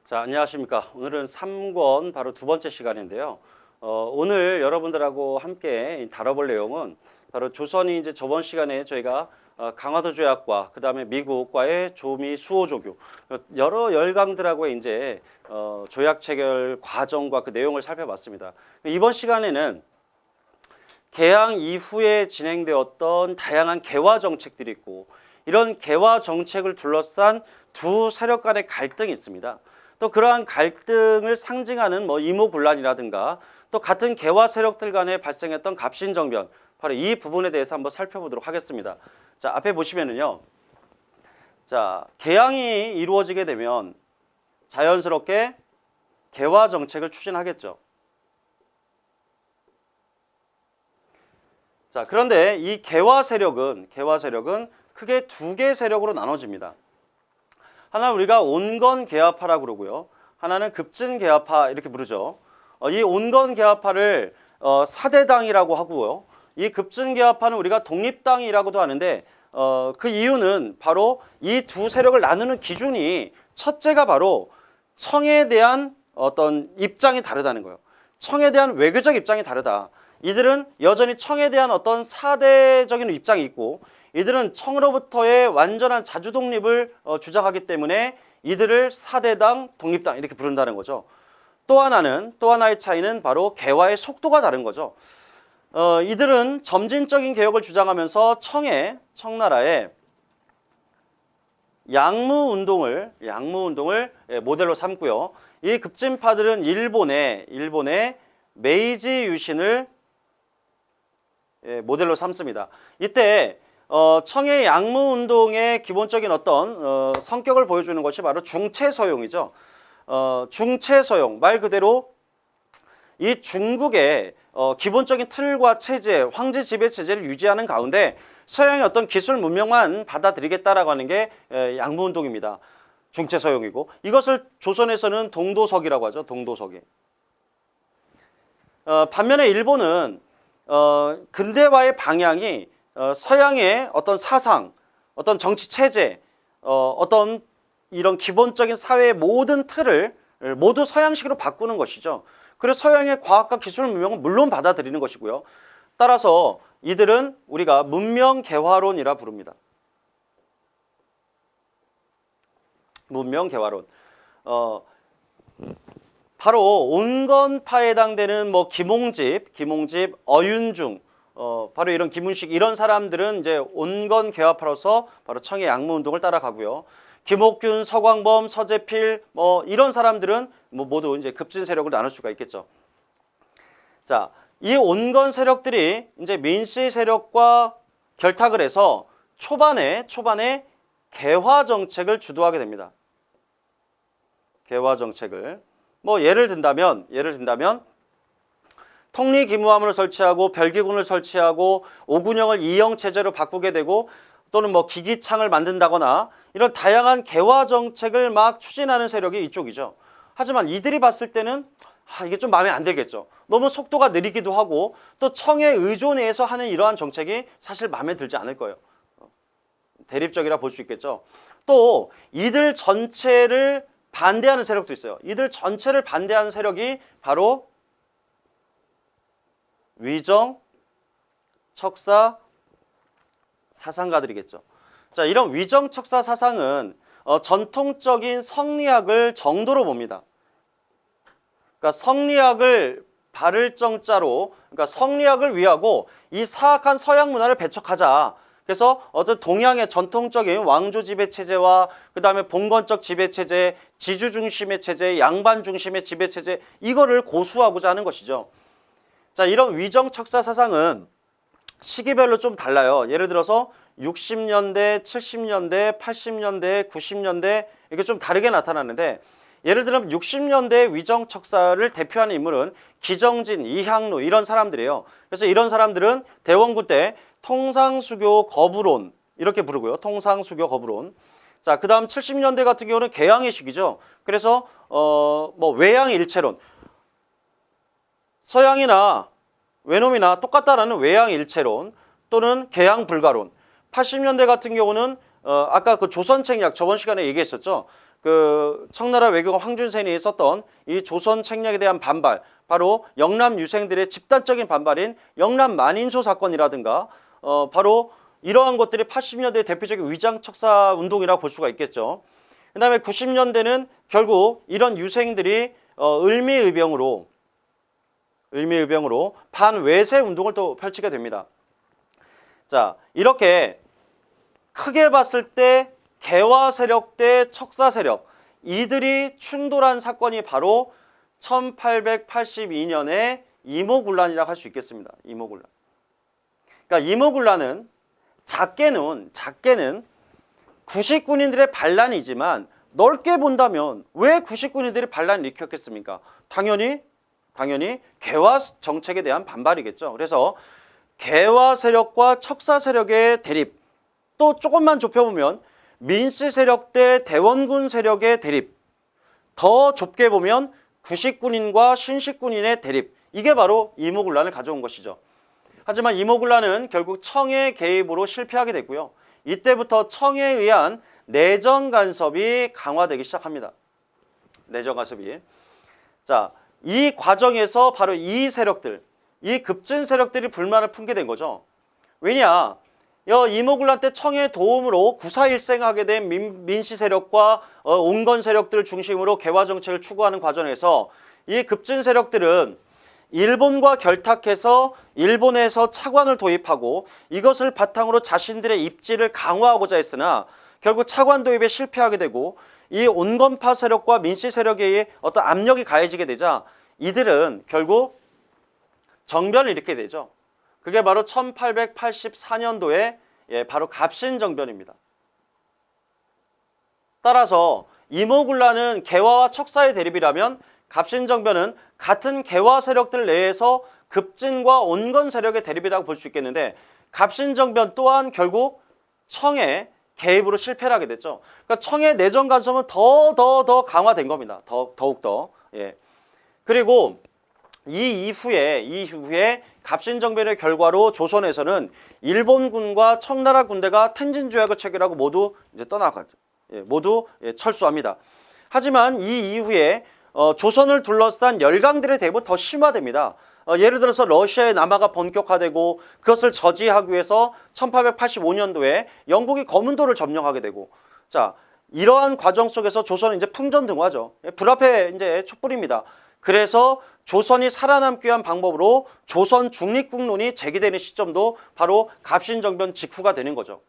자, 안녕하십니까. 오늘은 3권 바로 두 번째 시간인데요. 오늘 여러분들하고 함께 다뤄볼 내용은 바로 조선이 이제 저번 시간에 저희가 강화도 조약과 그 다음에 미국과의 조미 수호 조교 여러 열강들하고 이제 조약 체결 과정과 그 내용을 살펴봤습니다. 이번 시간에는 개항 이후에 진행되었던 다양한 개화 정책들이 있고 이런 개화 정책을 둘러싼 두 세력 간의 갈등이 있습니다. 또 그러한 갈등을 상징하는 이모군란이라든가 또 같은 개화 세력들 간에 발생했던 갑신정변, 바로 이 부분에 대해서 한번 살펴보도록 하겠습니다. 자, 앞에 보시면은요. 자, 개항이 이루어지게 되면 자연스럽게 개화 정책을 추진하겠죠. 자, 그런데 이 개화 세력은 크게 두 개의 세력으로 나눠집니다. 하나는 우리가 온건개화파라고 그러고요. 하나는 급진개화파 이렇게 부르죠. 이 온건개화파를 사대당이라고 하고요. 이 급진개화파는 우리가 독립당이라고도 하는데 그 이유는 바로 이 두 세력을 나누는 기준이 첫째가 바로 청에 대한 어떤 입장이 다르다는 거예요. 청에 대한 외교적 입장이 다르다. 이들은 여전히 청에 대한 어떤 사대적인 입장이 있고 이들은 청으로부터의 완전한 자주 독립을 주장하기 때문에 이들을 사대당, 독립당 이렇게 부른다는 거죠. 또 하나의 차이는 바로 개화의 속도가 다른 거죠. 이들은 점진적인 개혁을 주장하면서 청나라의 양무운동을 모델로 삼고요. 이 급진파들은 일본의 메이지 유신을 모델로 삼습니다. 이때 청의 양무운동의 기본적인 어떤 성격을 보여주는 것이 바로 중체서용이죠. 중체서용, 말 그대로 이 중국의 기본적인 틀과 체제, 황제 지배 체제를 유지하는 가운데 서양의 어떤 기술 문명만 받아들이겠다라고 하는 게 양무운동입니다. 중체서용이고 이것을 조선에서는 동도석이라고 하죠. 동도석이. 반면에 일본은 근대화의 방향이 서양의 어떤 사상, 어떤 정치 체제, 어떤 이런 기본적인 사회의 모든 틀을 모두 서양식으로 바꾸는 것이죠. 그래서 서양의 과학과 기술 문명은 물론 받아들이는 것이고요. 따라서 이들은 우리가 문명개화론이라 부릅니다. 문명개화론. 바로 온건파에 해당되는 김홍집, 어윤중, 바로 이런 김문식 이런 사람들은 이제 온건개화파로서 바로 청의 양무운동을 따라가고요. 김옥균, 서광범, 서재필 이런 사람들은 모두 이제 급진 세력을 나눌 수가 있겠죠. 자, 이 온건 세력들이 이제 민씨 세력과 결탁을 해서 초반에 개화 정책을 주도하게 됩니다. 개화 정책을 예를 든다면 통리기무함을 설치하고 별기군을 설치하고 오군영을 이영 체제로 바꾸게 되고 또는 기기창을 만든다거나 이런 다양한 개화 정책을 막 추진하는 세력이 이쪽이죠. 하지만 이들이 봤을 때는 이게 좀 마음에 안 들겠죠. 너무 속도가 느리기도 하고 또 청에 의존해서 하는 이러한 정책이 사실 마음에 들지 않을 거예요. 대립적이라 볼 수 있겠죠. 또 이들 전체를 반대하는 세력도 있어요. 이들 전체를 반대하는 세력이 바로 위정, 척사, 사상가들이겠죠. 자, 이런 위정, 척사, 사상은 전통적인 성리학을 정도로 봅니다. 그러니까 성리학을 바를 정자로, 그러니까 성리학을 위하고 이 사악한 서양 문화를 배척하자. 그래서 어떤 동양의 전통적인 왕조 지배 체제와 그 다음에 봉건적 지배 체제, 지주 중심의 체제, 양반 중심의 지배 체제 이거를 고수하고자 하는 것이죠. 자, 이런 위정 척사 사상은 시기별로 좀 달라요. 예를 들어서 60년대, 70년대, 80년대, 90년대 이게 좀 다르게 나타나는데 예를 들면 60년대 위정 척사를 대표하는 인물은 기정진, 이향루 이런 사람들이에요. 그래서 이런 사람들은 대원군 때 통상수교 거부론 이렇게 부르고요. 통상수교 거부론. 자, 그 다음 70년대 같은 경우는 개항의 시기죠. 그래서 외양일체론. 서양이나 외놈이나 똑같다라는 외양일체론 또는 개항불가론. 80년대 같은 경우는 아까 그 조선책략 저번 시간에 얘기했었죠. 그 청나라 외교관 황준센이 썼던 이 조선 책략에 대한 반발, 바로 영남 유생들의 집단적인 반발인 영남 만인소 사건이라든가 바로 이러한 것들이 80년대 대표적인 위장척사 운동이라고 볼 수가 있겠죠. 그 다음에 90년대는 결국 이런 유생들이 을미의병으로 반외세 운동을 또 펼치게 됩니다. 자, 이렇게 크게 봤을 때 개화 세력 대 척사 세력, 이들이 충돌한 사건이 바로 1882년의 이모군란이라고 할 수 있겠습니다. 이모군란. 그러니까 이모군란은 작게는 구식군인들의 반란이지만 넓게 본다면 왜 구식군인들이 반란을 일으켰겠습니까? 당연히 개화 정책에 대한 반발이겠죠. 그래서 개화 세력과 척사 세력의 대립, 또 조금만 좁혀보면 민씨 세력 대 대원군 세력의 대립, 더 좁게 보면 구식군인과 신식군인의 대립, 이게 바로 이모군란을 가져온 것이죠. 하지만 이모군란은 결국 청의 개입으로 실패하게 됐고요. 이때부터 청에 의한 내정 간섭이 강화되기 시작합니다. 내정 간섭이. 자, 이 과정에서 바로 이 세력들, 이 급진 세력들이 불만을 품게 된 거죠. 왜냐? 이모군란 때 청의 도움으로 구사일생하게 된 민씨 세력과 온건 세력들을 중심으로 개화 정책을 추구하는 과정에서 이 급진 세력들은 일본과 결탁해서 일본에서 차관을 도입하고 이것을 바탕으로 자신들의 입지를 강화하고자 했으나 결국 차관 도입에 실패하게 되고 이 온건파 세력과 민씨 세력에 의해 어떤 압력이 가해지게 되자 이들은 결국 정변을 일으키게 되죠. 그게 바로 1884년도에 바로 갑신정변입니다. 따라서 이모군란은 개화와 척사의 대립이라면 갑신정변은 같은 개화 세력들 내에서 급진과 온건 세력의 대립이라고 볼 수 있겠는데 갑신정변 또한 결국 청의 개입으로 실패를 하게 됐죠. 그러니까 청의 내정 간섭은 더 강화된 겁니다. 더욱더. 예. 그리고 이 이후에 갑신정변의 결과로 조선에서는 일본군과 청나라 군대가 텐진 조약을 체결하고 모두 이제 떠나가죠. 모두 철수합니다. 하지만 이 이후에 조선을 둘러싼 열강들의 대립은 더 심화됩니다. 예를 들어서 러시아의 남하가 본격화되고 그것을 저지하기 위해서 1885년도에 영국이 거문도를 점령하게 되고, 자, 이러한 과정 속에서 조선은 이제 풍전등화죠. 불합의 이제 촛불입니다. 그래서 조선이 살아남기 위한 방법으로 조선 중립국론이 제기되는 시점도 바로 갑신정변 직후가 되는 거죠.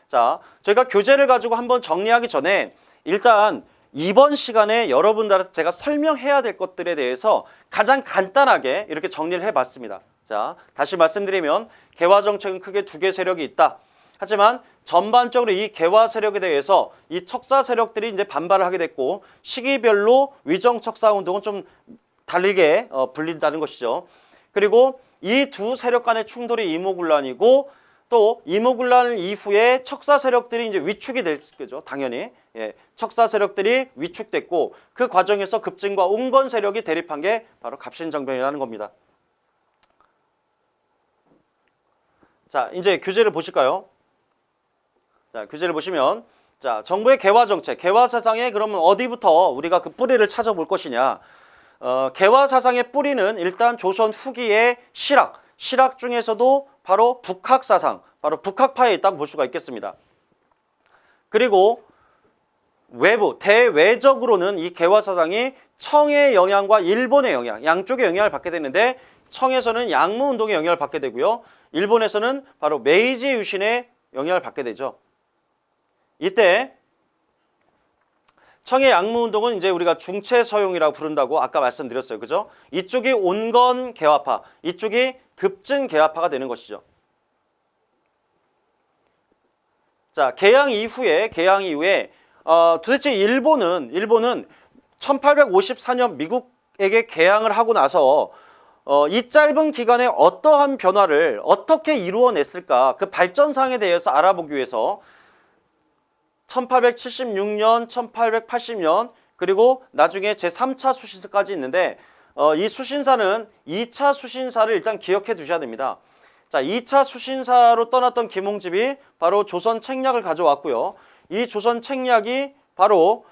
자, 저희가 교재를 가지고 한번 정리하기 전에 일단 이번 시간에 여러분들한테 제가 설명해야 될 것들에 대해서 가장 간단하게 이렇게 정리를 해봤습니다. 자, 다시 말씀드리면 개화 정책은 크게 두 개의 세력이 있다. 하지만 전반적으로 이 개화 세력에 대해서 이 척사 세력들이 이제 반발을 하게 됐고 시기별로 위정 척사 운동은 좀 다르게 불린다는 것이죠. 그리고 이 두 세력 간의 충돌이 이모군란이고 또 이모군란 이후에 척사 세력들이 이제 위축이 될 거죠. 당연히. 예, 척사 세력들이 위축됐고 그 과정에서 급진과 온건 세력이 대립한 게 바로 갑신정변이라는 겁니다. 자, 이제 교재를 보실까요? 자, 교재를 보시면 자, 정부의 개화 정책, 개화 사상에 그러면 어디부터 우리가 그 뿌리를 찾아볼 것이냐? 개화 사상의 뿌리는 일단 조선 후기의 실학 중에서도 바로 북학 사상, 바로 북학파에 있다고 볼 수가 있겠습니다. 그리고 대외적으로는 이 개화 사상이 청의 영향과 일본의 영향, 양쪽의 영향을 받게 되는데 청에서는 양무운동의 영향을 받게 되고요. 일본에서는 바로 메이지 유신의 영향을 받게 되죠. 이때 청의 양무운동은 이제 우리가 중체서용이라고 부른다고 아까 말씀드렸어요. 그죠? 이쪽이 온건 개화파, 이쪽이 급진 개화파가 되는 것이죠. 자, 개항 이후에 도대체 일본은 1854년 미국에게 개항을 하고 나서 이 짧은 기간에 어떠한 변화를 어떻게 이루어냈을까, 그 발전상에 대해서 알아보기 위해서 1876년, 1880년 그리고 나중에 제3차 수신사까지 있는데 이 수신사는 2차 수신사를 일단 기억해 두셔야 됩니다. 자, 2차 수신사로 떠났던 김홍집이 바로 조선 책략을 가져왔고요. 이 조선 책략이 바로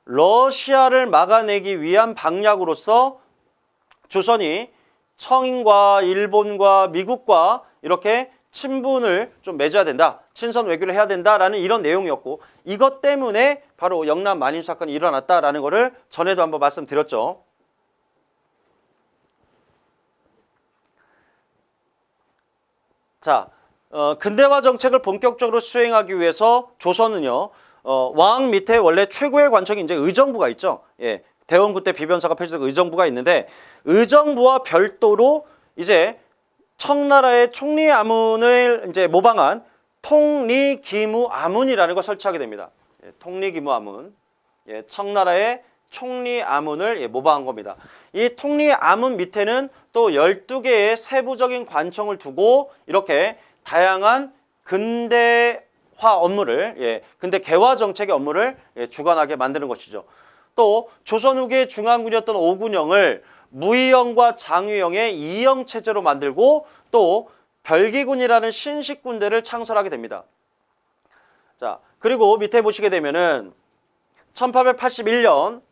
러시아를 막아내기 위한 방략으로서 조선이 청인과 일본과 미국과 이렇게 친분을 좀 맺어야 된다. 친선 외교를 해야 된다라는 이런 내용이었고, 이것 때문에 바로 영남 만인 사건이 일어났다라는 것을 전에도 한번 말씀드렸죠. 자, 근대화 정책을 본격적으로 수행하기 위해서 조선은요, 왕 밑에 원래 최고의 관청이 이제 의정부가 있죠. 예, 대원군 때 비변사가 펼쳐진 의정부가 있는데, 의정부와 별도로 이제 청나라의 총리아문을 이제 모방한 통리기무아문이라는 걸 설치하게 됩니다. 예, 통리기무아문, 예, 청나라의 총리아문을 모방한 겁니다. 이 통리아문 밑에는 또 12개의 세부적인 관청을 두고 이렇게 다양한 근대화 업무를, 근대 개화 정책의 업무를 주관하게 만드는 것이죠. 또 조선 후기의 중앙군이었던 오군영을 무의영과 장의영의 이영 체제로 만들고 또 별기군이라는 신식 군대를 창설하게 됩니다. 자, 그리고 밑에 보시게 되면은 1881년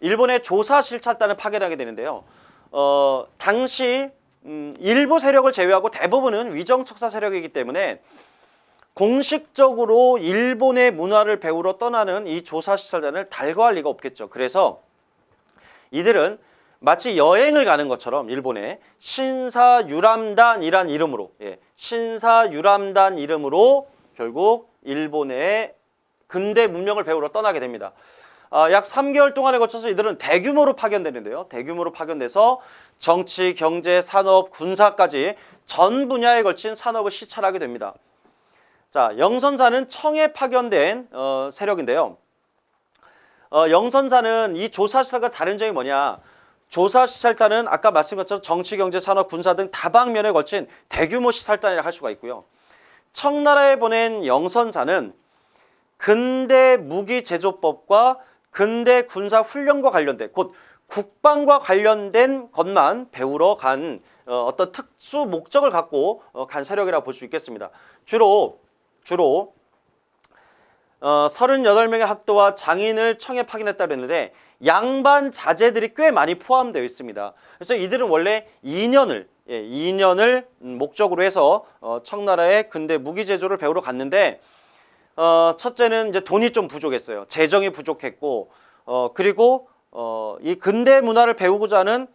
일본의 조사실찰단을 파견하게 되는데요. 당시 일부 세력을 제외하고 대부분은 위정척사 세력이기 때문에 공식적으로 일본의 문화를 배우러 떠나는 이 조사실찰단을 달거할 리가 없겠죠. 그래서 이들은 마치 여행을 가는 것처럼 일본에 신사유람단이란 이름으로, 신사유람단 이름으로 결국 일본의 근대 문명을 배우러 떠나게 됩니다. 약 3개월 동안에 거쳐서 이들은 대규모로 파견되는데요. 대규모로 파견돼서 정치, 경제, 산업, 군사까지 전 분야에 걸친 산업을 시찰하게 됩니다. 자, 영선사는 청에 파견된 세력인데요. 영선사는 이 조사시설과 다른 점이 뭐냐? 조사시설단은 아까 말씀드린 것처럼 정치, 경제, 산업, 군사 등 다방면에 걸친 대규모 시설단이라 할 수가 있고요. 청나라에 보낸 영선사는 근대 무기 제조법과 근대 군사 훈련과 관련된, 곧 국방과 관련된 것만 배우러 간 어떤 특수 목적을 갖고 간 세력이라고 볼 수 있겠습니다. 주로 38명의 학도와 장인을 청에 파견했다고 했는데 양반 자제들이 꽤 많이 포함되어 있습니다. 그래서 이들은 원래 2년을 목적으로 해서 청나라의 근대 무기 제조를 배우러 갔는데 첫째는 이제 돈이 좀 부족했어요. 재정이 부족했고 그리고 이 근대 문화를 배우고자 하는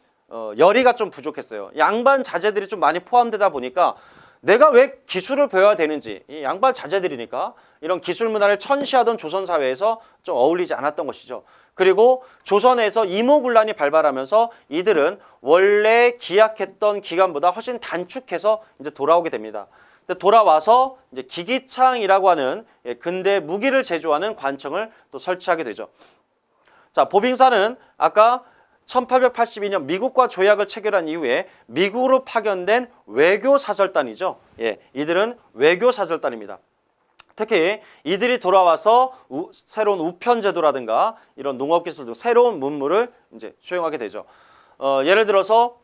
열의가 좀 부족했어요. 양반 자제들이 좀 많이 포함되다 보니까 내가 왜 기술을 배워야 되는지, 이 양반 자제들이니까 이런 기술 문화를 천시하던 조선 사회에서 좀 어울리지 않았던 것이죠. 그리고 조선에서 이모군란이 발발하면서 이들은 원래 기약했던 기간보다 훨씬 단축해서 이제 돌아오게 됩니다. 돌아와서 이제 기기창이라고 하는 근대 무기를 제조하는 관청을 또 설치하게 되죠. 자, 보빙사는 아까 1882년 미국과 조약을 체결한 이후에 미국으로 파견된 외교사절단이죠. 이들은 외교사절단입니다. 특히 이들이 돌아와서 새로운 우편제도라든가 이런 농업기술 등 새로운 문물을 이제 수행하게 되죠. 예를 들어서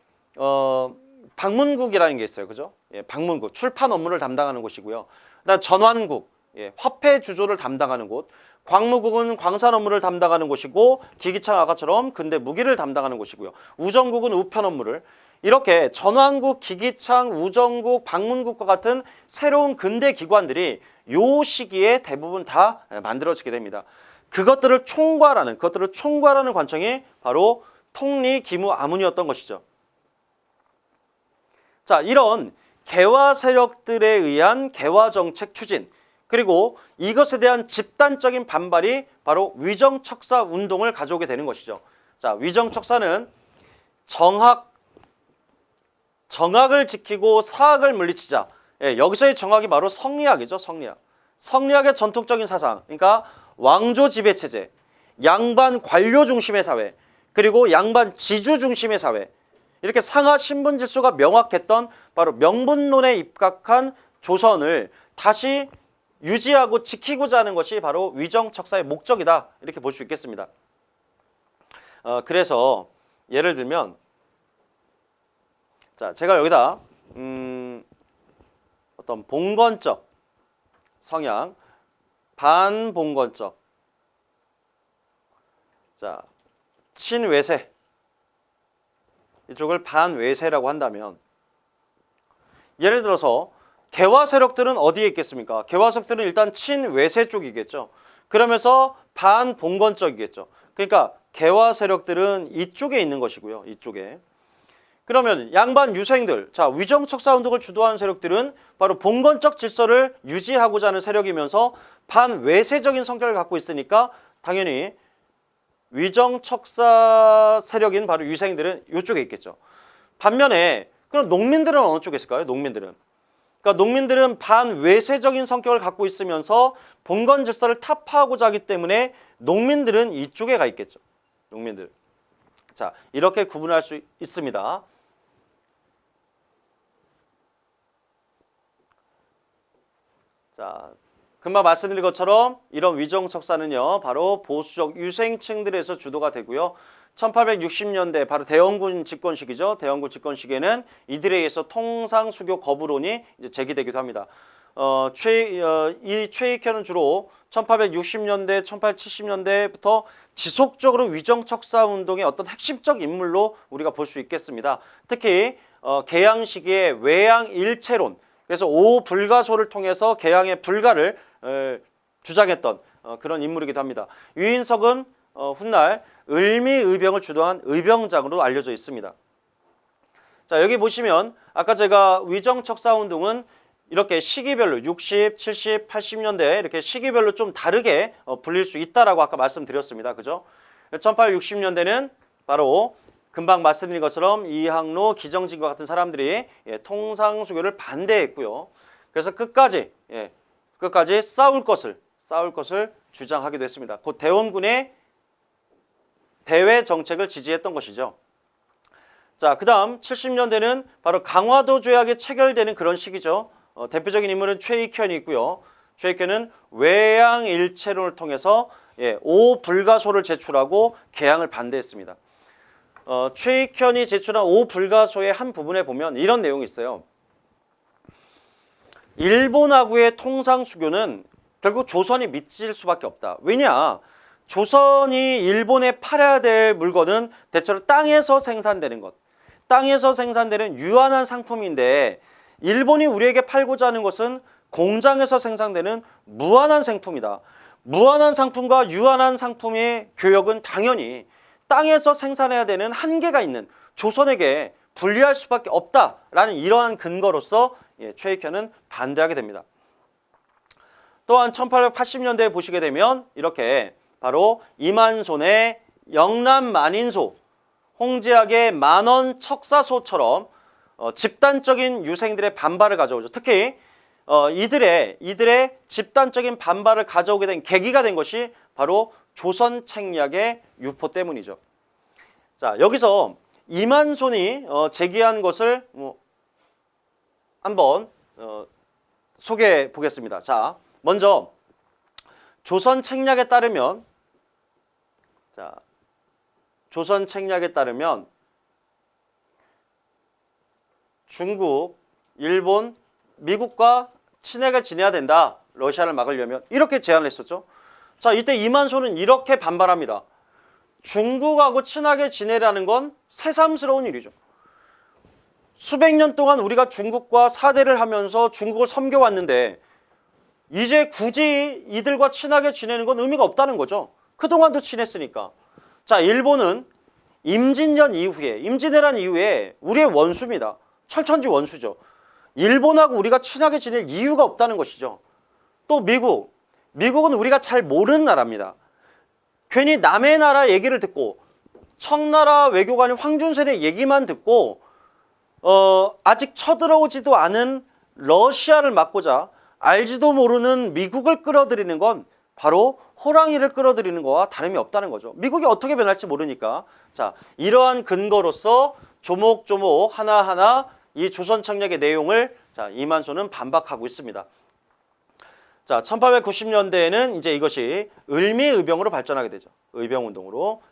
방문국이라는 게 있어요, 그죠? 방문국, 출판 업무를 담당하는 곳이고요. 그다음 전환국, 화폐 주조를 담당하는 곳. 광무국은 광산 업무를 담당하는 곳이고 기기창 아까처럼 근대 무기를 담당하는 곳이고요. 우정국은 우편 업무를, 이렇게 전환국, 기기창, 우정국, 방문국과 같은 새로운 근대 기관들이 요 시기에 대부분 다 만들어지게 됩니다. 그것들을 총괄하는 관청이 바로 통리기무아문이었던 것이죠. 자, 이런 개화 세력들에 의한 개화 정책 추진, 그리고 이것에 대한 집단적인 반발이 바로 위정척사 운동을 가져오게 되는 것이죠. 자, 위정척사는 정학을 지키고 사학을 물리치자. 여기서의 정학이 바로 성리학이죠. 성리학의 전통적인 사상, 그러니까 왕조 지배 체제, 양반 관료 중심의 사회, 그리고 양반 지주 중심의 사회, 이렇게 상하 신분 질서가 명확했던 바로 명분론에 입각한 조선을 다시 유지하고 지키고자 하는 것이 바로 위정척사의 목적이다, 이렇게 볼 수 있겠습니다. 그래서 예를 들면, 자, 제가 여기다 어떤 봉건적 성향, 반봉건적, 자, 친외세. 이쪽을 반외세라고 한다면 예를 들어서 개화 세력들은 어디에 있겠습니까? 개화 세력들은 일단 친외세 쪽이겠죠. 그러면서 반봉건적이겠죠. 그러니까 개화 세력들은 이쪽에 있는 것이고요. 이쪽에. 그러면 양반 유생들, 자, 위정척사운동을 주도하는 세력들은 바로 봉건적 질서를 유지하고자 하는 세력이면서 반외세적인 성격을 갖고 있으니까 당연히 위정척사 세력인 바로 유생들은 이쪽에 있겠죠. 반면에 그럼 농민들은 어느 쪽에 있을까요? 농민들은. 그러니까 농민들은 반외세적인 성격을 갖고 있으면서 봉건 질서를 타파하고자 하기 때문에 농민들은 이쪽에 가 있겠죠. 농민들. 자, 이렇게 구분할 수 있습니다. 자, 금방 말씀드린 것처럼 이런 위정척사는요, 바로 보수적 유생층들에서 주도가 되고요. 1860년대 바로 대원군 집권 시기죠. 대원군 집권 시기에는 이들에 의해서 통상수교 거부론이 이제 제기되기도 합니다. 이 최익현은 주로 1860년대, 1870년대부터 지속적으로 위정척사 운동의 어떤 핵심적 인물로 우리가 볼 수 있겠습니다. 특히 개양 시기의 외양일체론, 그래서 오불가소를 통해서 개양의 불가를 주장했던 그런 인물이기도 합니다. 유인석은 훗날 을미의병을 주도한 의병장으로 알려져 있습니다. 자, 여기 보시면 아까 제가 위정척사운동은 이렇게 시기별로 60, 70, 80년대 이렇게 시기별로 좀 다르게 불릴 수 있다라고 아까 말씀드렸습니다. 그죠? 1860년대는 바로 금방 말씀드린 것처럼 이항로, 기정진과 같은 사람들이 통상수교를 반대했고요. 그래서 끝까지 싸울 것을 주장하기도 했습니다. 곧 대원군의 대외 정책을 지지했던 것이죠. 자, 그 다음 70년대는 바로 강화도 조약이 체결되는 그런 시기죠. 대표적인 인물은 최익현이 있고요. 최익현은 외양일체론을 통해서 오불가소를 제출하고 개양을 반대했습니다. 최익현이 제출한 오불가소의 한 부분에 보면 이런 내용이 있어요. 일본하고의 통상수교는 결국 조선이 밑질 수밖에 없다. 왜냐? 조선이 일본에 팔아야 될 물건은 대체로 땅에서 생산되는 것. 땅에서 생산되는 유한한 상품인데 일본이 우리에게 팔고자 하는 것은 공장에서 생산되는 무한한 상품이다. 무한한 상품과 유한한 상품의 교역은 당연히 땅에서 생산해야 되는 한계가 있는 조선에게 불리할 수밖에 없다라는 이러한 근거로서 최익현은 반대하게 됩니다. 또한 1880년대에 보시게 되면 이렇게 바로 이만손의 영남만인소, 홍제학의 만원척사소처럼 집단적인 유생들의 반발을 가져오죠. 특히 이들의 집단적인 반발을 가져오게 된 계기가 된 것이 바로 조선책략의 유포 때문이죠. 자, 여기서 이만손이 제기한 것을 한번 소개해 보겠습니다. 자, 먼저 조선책략에 따르면 중국, 일본, 미국과 친하게 지내야 된다. 러시아를 막으려면 이렇게 제안을 했었죠. 자, 이때 이만소는 이렇게 반발합니다. 중국하고 친하게 지내라는 건 새삼스러운 일이죠. 수백 년 동안 우리가 중국과 사대를 하면서 중국을 섬겨왔는데 이제 굳이 이들과 친하게 지내는 건 의미가 없다는 거죠. 그동안도 친했으니까. 자, 일본은 임진왜란 이후에 우리의 원수입니다. 철천지 원수죠. 일본하고 우리가 친하게 지낼 이유가 없다는 것이죠. 또 미국은 우리가 잘 모르는 나라입니다. 괜히 남의 나라 얘기를 듣고 청나라 외교관인 황준세의 얘기만 듣고 아직 쳐들어오지도 않은 러시아를 막고자 알지도 모르는 미국을 끌어들이는 건 바로 호랑이를 끌어들이는 거와 다름이 없다는 거죠. 미국이 어떻게 변할지 모르니까. 자, 이러한 근거로서 조목조목 하나하나 이 조선책략의 내용을 이만소는 반박하고 있습니다. 자, 1890년대에는 이제 이것이 을미의병으로 발전하게 되죠. 의병운동으로.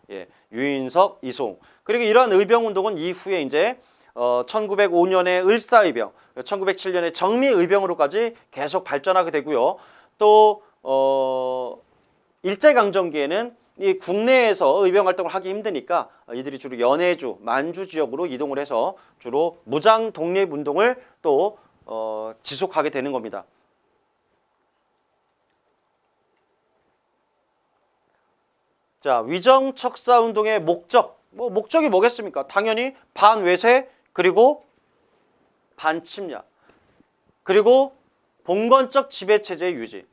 유인석, 이송. 그리고 이러한 의병운동은 이후에 이제 1905년에 을사의병, 1907년에 정미의병으로까지 계속 발전하게 되고요. 또 일제강점기에는 이 국내에서 의병 활동을 하기 힘드니까 이들이 주로 연해주, 만주 지역으로 이동을 해서 주로 무장 독립 운동을 또 지속하게 되는 겁니다. 자, 위정척사 운동의 목적, 목적이 뭐겠습니까? 당연히 반외세 그리고 반침략 그리고 봉건적 지배체제의 유지.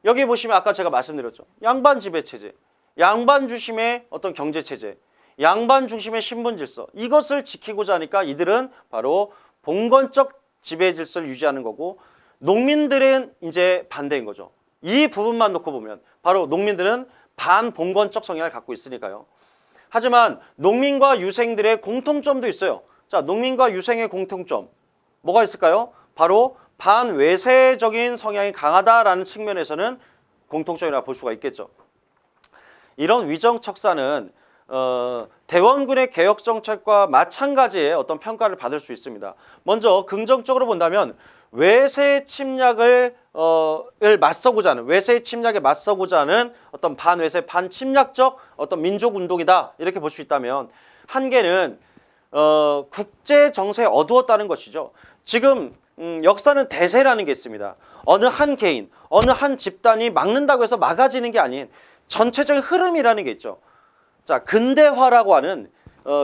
여기 보시면 아까 제가 말씀드렸죠. 양반 지배체제, 양반 중심의 어떤 경제체제, 양반 중심의 신분질서, 이것을 지키고자 하니까 이들은 바로 봉건적 지배질서를 유지하는 거고, 농민들은 이제 반대인 거죠. 이 부분만 놓고 보면 바로 농민들은 반봉건적 성향을 갖고 있으니까요. 하지만 농민과 유생들의 공통점도 있어요. 자, 농민과 유생의 공통점 뭐가 있을까요? 바로 반외세적인 성향이 강하다라는 측면에서는 공통점이라고 볼 수가 있겠죠. 이런 위정척사는 대원군의 개혁정책과 마찬가지의 어떤 평가를 받을 수 있습니다. 먼저 긍정적으로 본다면 외세 침략을 맞서고자 하는, 외세 침략에 맞서고자 하는 어떤 반외세, 반침략적 어떤 민족운동이다, 이렇게 볼 수 있다면, 한계는 국제 정세에 어두웠다는 것이죠. 지금 역사는 대세라는 게 있습니다. 어느 한 개인, 어느 한 집단이 막는다고 해서 막아지는 게 아닌 전체적인 흐름이라는 게 있죠. 자, 근대화라고 하는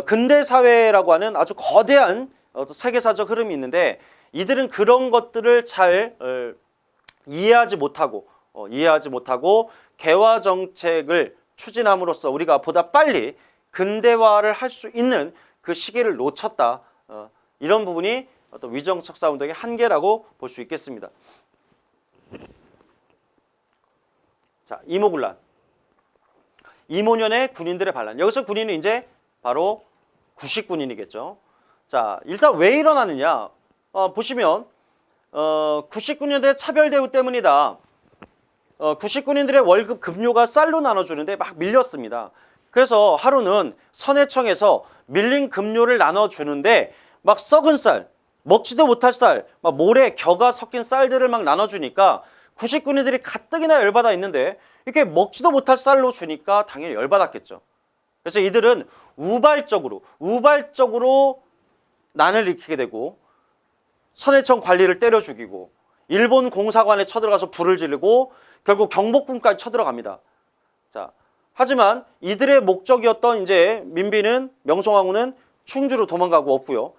근대사회라고 하는 아주 거대한 세계사적 흐름이 있는데, 이들은 그런 것들을 잘 이해하지 못하고 개화 정책을 추진함으로써 우리가 보다 빨리 근대화를 할 수 있는 그 시기를 놓쳤다. 이런 부분이 어떤 위정척사 운동의 한계라고 볼 수 있겠습니다. 자, 이모군란. 이모년의 군인들의 반란. 여기서 군인은 이제 바로 구식군인이겠죠. 자, 일단 왜 일어나느냐? 보시면 99년대 차별대우 때문이다. 99년들의 월급 급료가 쌀로 나눠주는데 막 밀렸습니다. 그래서 하루는 선해청에서 밀린 급료를 나눠주는데 막 썩은 쌀, 먹지도 못할 쌀, 막 모래, 겨가 섞인 쌀들을 막 나눠주니까 99년들이 가뜩이나 열받아 있는데 이렇게 먹지도 못할 쌀로 주니까 당연히 열받았겠죠. 그래서 이들은 우발적으로 난을 일으키게 되고, 선해청 관리를 때려 죽이고, 일본 공사관에 쳐들어가서 불을 지르고, 결국 경복궁까지 쳐들어갑니다. 자, 하지만 이들의 목적이었던 이제 민비는, 명성황후는 충주로 도망가고 없고요.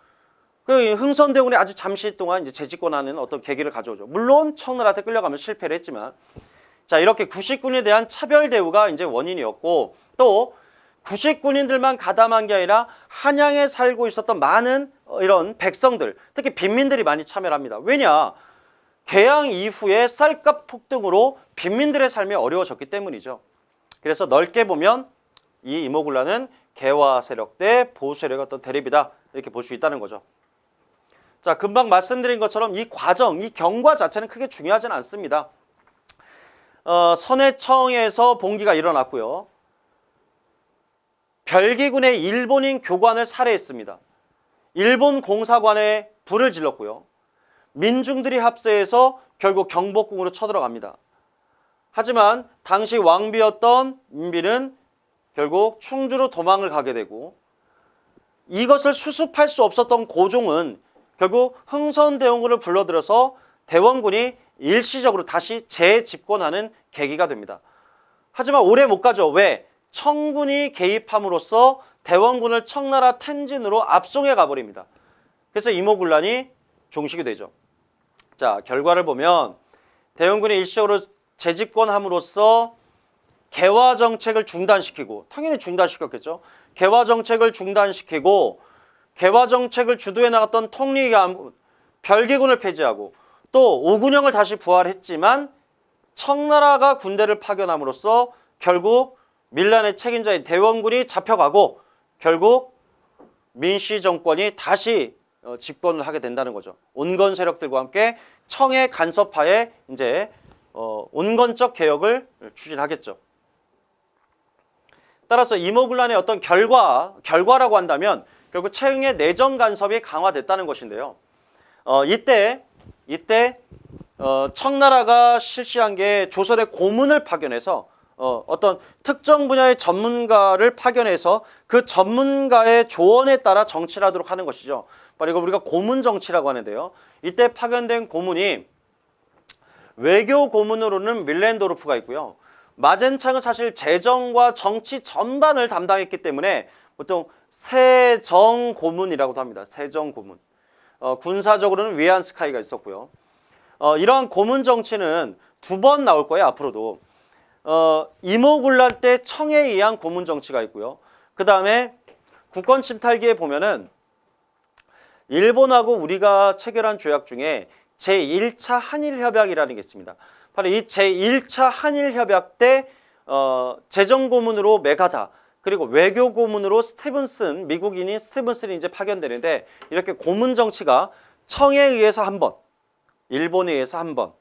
그 흥선대원이 아주 잠시 동안 이제 재집권하는 어떤 계기를 가져오죠. 물론 청나라한테 끌려가면 실패를 했지만, 자, 이렇게 구식군에 대한 차별 대우가 이제 원인이었고, 또 구식군인들만 가담한 게 아니라 한양에 살고 있었던 많은 이런 백성들, 특히 빈민들이 많이 참여를 합니다. 왜냐? 개항 이후에 쌀값 폭등으로 빈민들의 삶이 어려워졌기 때문이죠. 그래서 넓게 보면 이 이모군란은 개화 세력 대 보수 세력의 어떤 대립이다, 이렇게 볼 수 있다는 거죠. 자, 금방 말씀드린 것처럼 이 과정, 이 경과 자체는 크게 중요하지는 않습니다. 선해청에서 봉기가 일어났고요. 별기군의 일본인 교관을 살해했습니다. 일본 공사관에 불을 질렀고요. 민중들이 합세해서 결국 경복궁으로 쳐들어갑니다. 하지만 당시 왕비였던 민비는 결국 충주로 도망을 가게 되고, 이것을 수습할 수 없었던 고종은 결국 흥선대원군을 불러들여서 대원군이 일시적으로 다시 재집권하는 계기가 됩니다. 하지만 오래 못 가죠. 왜? 청군이 개입함으로써 대원군을 청나라 텐진으로 압송해 가버립니다. 그래서 이모군란이 종식이 되죠. 자, 결과를 보면 대원군이 일시적으로 재집권함으로써 개화 정책을 중단시키고, 당연히 중단시켰겠죠. 개화 정책을 중단시키고, 개화 정책을 주도해 나갔던 통리감 별기군을 폐지하고, 또 오군영을 다시 부활했지만 청나라가 군대를 파견함으로써 결국 밀란의 책임자인 대원군이 잡혀가고, 결국 민씨 정권이 다시 집권을 하게 된다는 거죠. 온건 세력들과 함께 청의 간섭하에 이제 온건적 개혁을 추진하겠죠. 따라서 이모군란의 어떤 결과라고 한다면 결국 청의 내정 간섭이 강화됐다는 것인데요. 이때 청나라가 실시한 게 조선의 고문을 파견해서 어떤 특정 분야의 전문가를 파견해서 그 전문가의 조언에 따라 정치를 하도록 하는 것이죠. 바로 이거 우리가 고문 정치라고 하는데요. 이때 파견된 고문이 외교 고문으로는 밀렌도르프가 있고요. 마젠창은 사실 재정과 정치 전반을 담당했기 때문에 보통 세정 고문이라고도 합니다. 세정 고문. 군사적으로는 위안스카이가 있었고요. 이러한 고문 정치는 2번 나올 거예요. 앞으로도. 이모군란 때 청에 의한 고문 정치가 있고요. 그 다음에 국권 침탈기에 보면은 일본하고 우리가 체결한 조약 중에 제1차 한일협약이라는 게 있습니다. 바로 이 제1차 한일협약 때 재정고문으로 메가다 그리고 외교고문으로 스티븐슨, 미국인인 스티븐슨이 이제 파견되는데 이렇게 고문 정치가 청에 의해서 한 번, 일본에 의해서 한 번,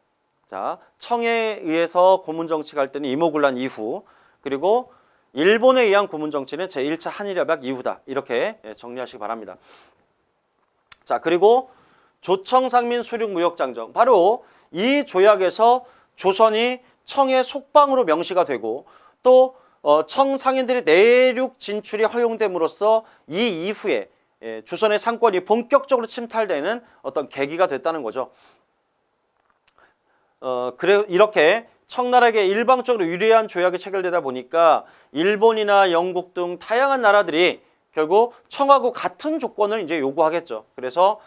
자 청에 의해서 고문 정치가 할 때는 이모군란 이후 그리고 일본에 의한 고문 정치는 제1차 한일협약 이후다. 이렇게 정리하시기 바랍니다. 자 그리고 조청상민 수륙무역장정 바로 이 조약에서 조선이 청의 속방으로 명시가 되고 또 청 상인들의 내륙 진출이 허용됨으로써 이 이후에 조선의 상권이 본격적으로 침탈되는 어떤 계기가 됐다는 거죠. 그래 이렇게 청나라에게 일방적으로 유리한 조약이 체결되다 보니까 일본이나 영국 등 다양한 나라들이 결국 청하고 같은 조건을 이제 요구하겠죠. 그래서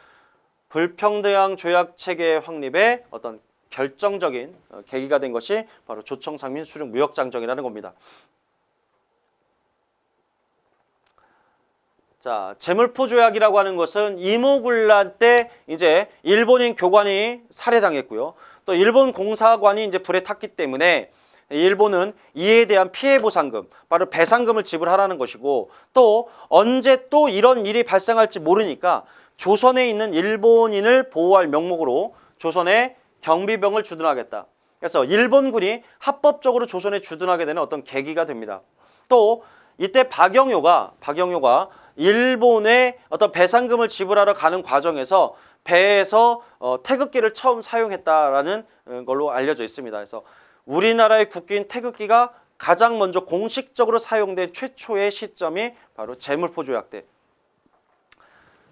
불평대항 조약 체계 확립의 어떤 결정적인 계기가 된 것이 바로 조청상민 수륙무역장정이라는 겁니다. 자, 제물포 조약이라고 하는 것은 이모군란 때 이제 일본인 교관이 살해당했고요. 또 일본 공사관이 이제 불에 탔기 때문에 일본은 이에 대한 피해 보상금, 바로 배상금을 지불하라는 것이고 또 언제 또 이런 일이 발생할지 모르니까 조선에 있는 일본인을 보호할 명목으로 조선에 경비병을 주둔하겠다. 그래서 일본군이 합법적으로 조선에 주둔하게 되는 어떤 계기가 됩니다. 또 이때 박영효가 일본에 어떤 배상금을 지불하러 가는 과정에서 배에서 태극기를 처음 사용했다라는 걸로 알려져 있습니다. 그래서 우리나라의 국기인 태극기가 가장 먼저 공식적으로 사용된 최초의 시점이 바로 제물포 조약 때.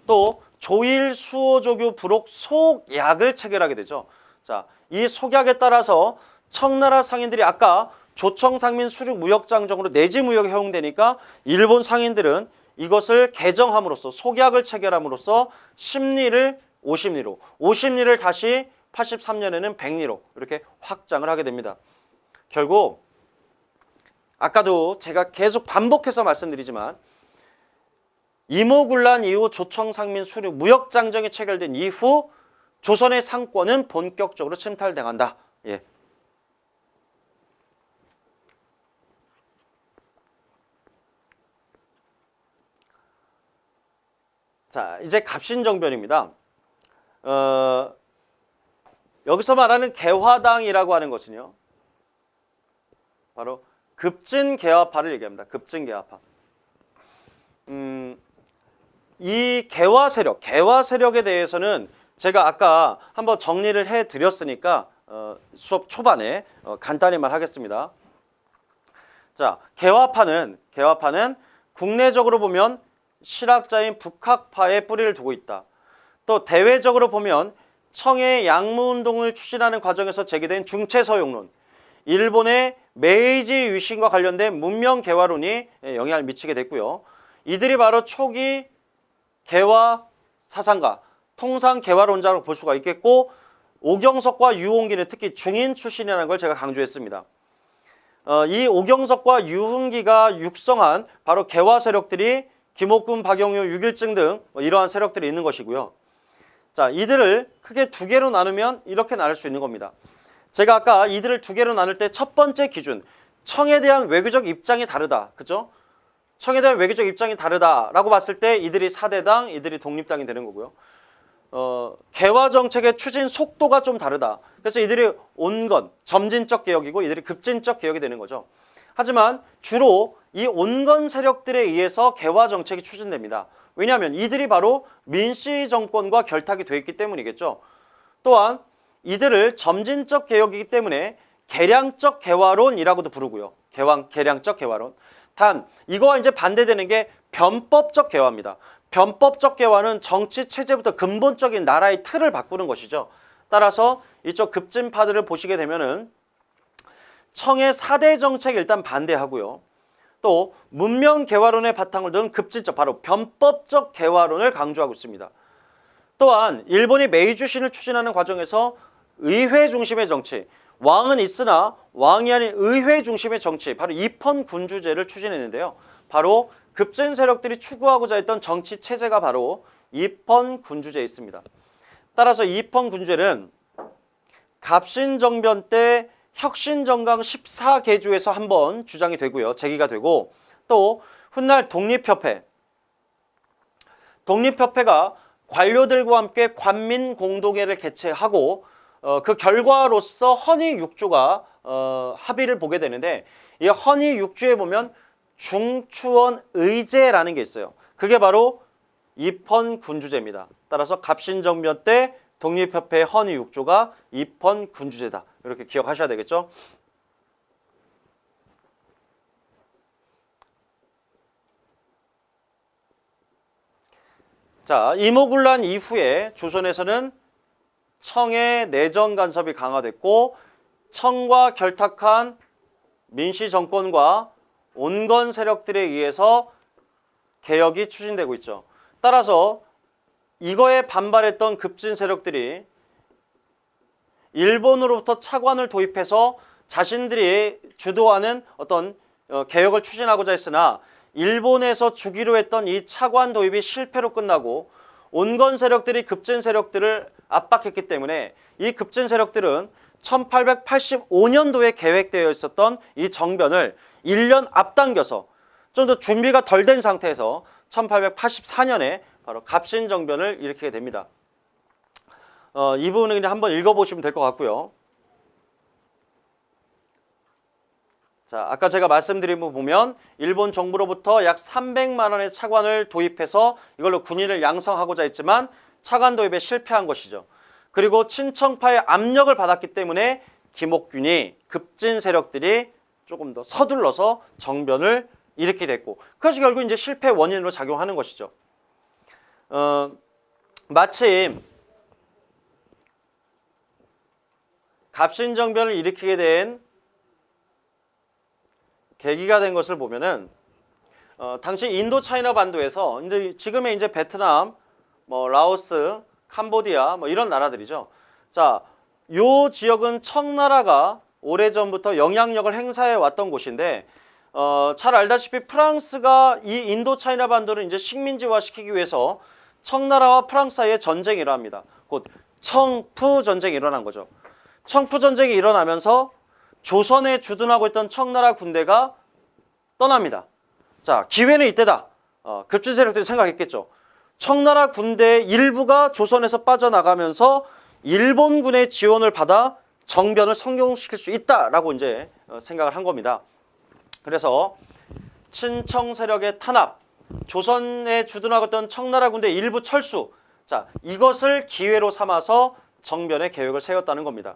또 조일 수호조교 부록 속약을 체결하게 되죠. 자, 이 속약에 따라서 청나라 상인들이 아까 조청상민 수륙무역장정으로 내지무역이 허용되니까 일본 상인들은 이것을 개정함으로써 속약을 체결함으로써 10리를 50리로 50리를 다시 83년에는 100리로 이렇게 확장을 하게 됩니다. 결국 아까도 제가 계속 반복해서 말씀드리지만 이모군란 이후 조청상민 수륙무역장정이 체결된 이후 조선의 상권은 본격적으로 침탈당한다. 예. 자, 이제 갑신정변입니다. 여기서 말하는 개화당이라고 하는 것은요. 바로 급진개화파를 얘기합니다. 급진개화파. 이 개화 세력에 대해서는 제가 아까 한번 정리를 해드렸으니까 수업 초반에 간단히만 하겠습니다. 자, 개화파는 국내적으로 보면 실학자인 북학파에 뿌리를 두고 있다. 또 대외적으로 보면 청의 양무운동을 추진하는 과정에서 제기된 중체서용론, 일본의 메이지 유신과 관련된 문명 개화론이 영향을 미치게 됐고요. 이들이 바로 초기 개화 사상가, 통상 개화론자로 볼 수가 있겠고 오경석과 유홍기는 특히 중인 출신이라는 걸 제가 강조했습니다. 이 오경석과 유흥기가 육성한 바로 개화 세력들이 김옥군, 박영효, 6.1증 등 이러한 세력들이 있는 것이고요. 자, 이들을 크게 2개로 나누면 이렇게 나눌 수 있는 겁니다. 제가 아까 이들을 2개로 나눌 때 첫 번째 기준, 청에 대한 외교적 입장이 다르다. 그죠? 청에 대한 외교적 입장이 다르다라고 봤을 때 이들이 사대당, 이들이 독립당이 되는 거고요. 개화 정책의 추진 속도가 좀 다르다. 그래서 이들이 온건, 점진적 개혁이고 이들이 급진적 개혁이 되는 거죠. 하지만 주로 이 온건 세력들에 의해서 개화 정책이 추진됩니다. 왜냐하면 이들이 바로 민씨 정권과 결탁이 되어 있기 때문이겠죠. 또한 이들을 점진적 개혁이기 때문에 개량적 개화론이라고도 부르고요. 계량적 개화론. 단 이거와 이제 반대되는 게 변법적 개화입니다. 변법적 개화는 정치 체제부터 근본적인 나라의 틀을 바꾸는 것이죠. 따라서 이쪽 급진파들을 보시게 되면은 청의 4대 정책 일단 반대하고요. 또 문명 개화론의 바탕을 둔 급진적, 바로 변법적 개화론을 강조하고 있습니다. 또한 일본이 메이주신을 추진하는 과정에서 의회 중심의 정치, 왕은 있으나 왕이 아닌 의회 중심의 정치, 바로 입헌군주제를 추진했는데요. 바로 급진 세력들이 추구하고자 했던 정치 체제가 바로 입헌군주제에 있습니다. 따라서 입헌군주제는 갑신정변 때 혁신정강 14개조에서 한번 주장이 되고요. 제기가 되고, 또 훗날 독립협회가 관료들과 함께 관민공동회를 개최하고 그 결과로서 헌의육조가 합의를 보게 되는데, 이 헌의육조에 보면 중추원의제라는 게 있어요. 그게 바로 입헌군주제입니다. 따라서 갑신정변 때 독립협회 헌의육조가 입헌군주제다. 이렇게 기억하셔야 되겠죠. 자, 이모군란 이후에 조선에서는 청의 내정 간섭이 강화됐고, 청과 결탁한 민씨 정권과 온건 세력들에 의해서 개혁이 추진되고 있죠. 따라서 이거에 반발했던 급진 세력들이 일본으로부터 차관을 도입해서 자신들이 주도하는 어떤 개혁을 추진하고자 했으나, 일본에서 주기로 했던 이 차관 도입이 실패로 끝나고 온건 세력들이 급진 세력들을 압박했기 때문에 이 급진 세력들은 1885년도에 계획되어 있었던 이 정변을 1년 앞당겨서 좀 더 준비가 덜 된 상태에서 1884년에 바로 갑신정변을 일으키게 됩니다. 이 부분은 그냥 한번 읽어보시면 될 것 같고요. 자, 아까 제가 말씀드린 거 보면 일본 정부로부터 약 300만 원의 차관을 도입해서 이걸로 군인을 양성하고자 했지만 차관 도입에 실패한 것이죠. 그리고 친청파의 압력을 받았기 때문에 김옥균이 급진 세력들이 조금 더 서둘러서 정변을 일으키게 됐고, 그것이 결국 이제 실패 원인으로 작용하는 것이죠. 마침 갑신정변을 일으키게 된 계기가 된 것을 보면은 당시 인도 차이나 반도에서 지금의 이제 베트남, 라오스, 캄보디아 이런 나라들이죠. 자, 요 지역은 청나라가 오래전부터 영향력을 행사해 왔던 곳인데, 잘 알다시피 프랑스가 이 인도 차이나 반도를 이제 식민지화 시키기 위해서 청나라와 프랑스 사이에 전쟁이 일어납니다. 곧 청푸 전쟁이 일어난 거죠. 청푸 전쟁이 일어나면서 조선에 주둔하고 있던 청나라 군대가 떠납니다. 자, 기회는 이때다. 급진 세력들이 생각했겠죠. 청나라 군대의 일부가 조선에서 빠져나가면서 일본군의 지원을 받아 정변을 성공시킬 수 있다라고 이제 생각을 한 겁니다. 그래서 친청 세력의 탄압, 조선에 주둔하고 있던 청나라 군대 일부 철수, 자, 이것을 기회로 삼아서 정변의 계획을 세웠다는 겁니다.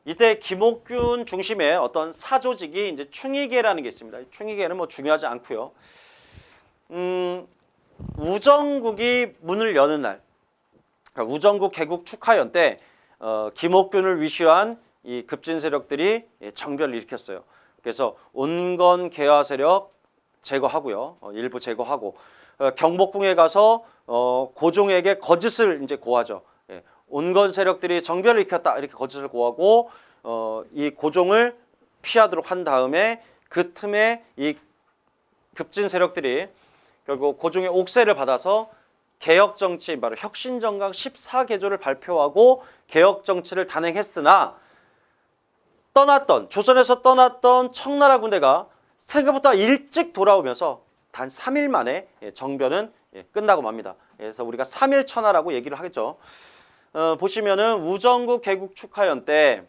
이때 김옥균 중심의 어떤 사조직이 이제 충의계라는 게 있습니다. 충의계는 중요하지 않고요. 우정국이 문을 여는 날, 그러니까 우정국 개국 축하연 때 김옥균을 위시한 이 급진 세력들이 정변을 일으켰어요. 그래서 온건 개화 세력 제거하고요, 일부 제거하고 경복궁에 가서 고종에게 거짓을 이제 고하죠. 온건 세력들이 정변을 일으켰다 이렇게 거짓을 고하고 이 고종을 피하도록 한 다음에 그 틈에 이 급진 세력들이 결국 고종의 옥세를 받아서 개혁 정치, 바로 혁신정강 14개조를 발표하고 개혁 정치를 단행했으나, 조선에서 떠났던 청나라 군대가 생각보다 일찍 돌아오면서 단 3일 만에 정변은 끝나고 맙니다. 그래서 우리가 3일 천하라고 얘기를 하겠죠. 보시면은 우정국 개국 축하연 때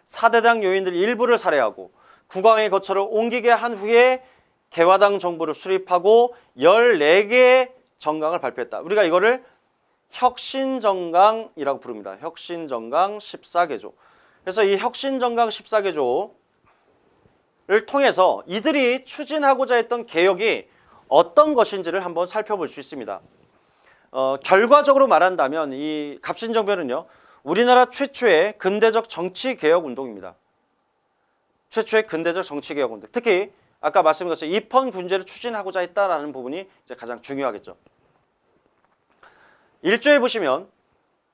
4대당 요인들 일부를 살해하고 국왕의 거처를 옮기게 한 후에 개화당 정부를 수립하고 14개의 정강을 발표했다. 우리가 이거를 혁신정강이라고 부릅니다. 혁신정강 14개조. 그래서 이 혁신정강 14개조를 통해서 이들이 추진하고자 했던 개혁이 어떤 것인지를 한번 살펴볼 수 있습니다. 결과적으로 말한다면 이 갑신정변은요, 우리나라 최초의 근대적 정치개혁 운동입니다. 최초의 근대적 정치개혁 운동. 특히 아까 말씀드린 것처럼 입헌군제를 추진하고자 했다라는 부분이 이제 가장 중요하겠죠. 1조에 보시면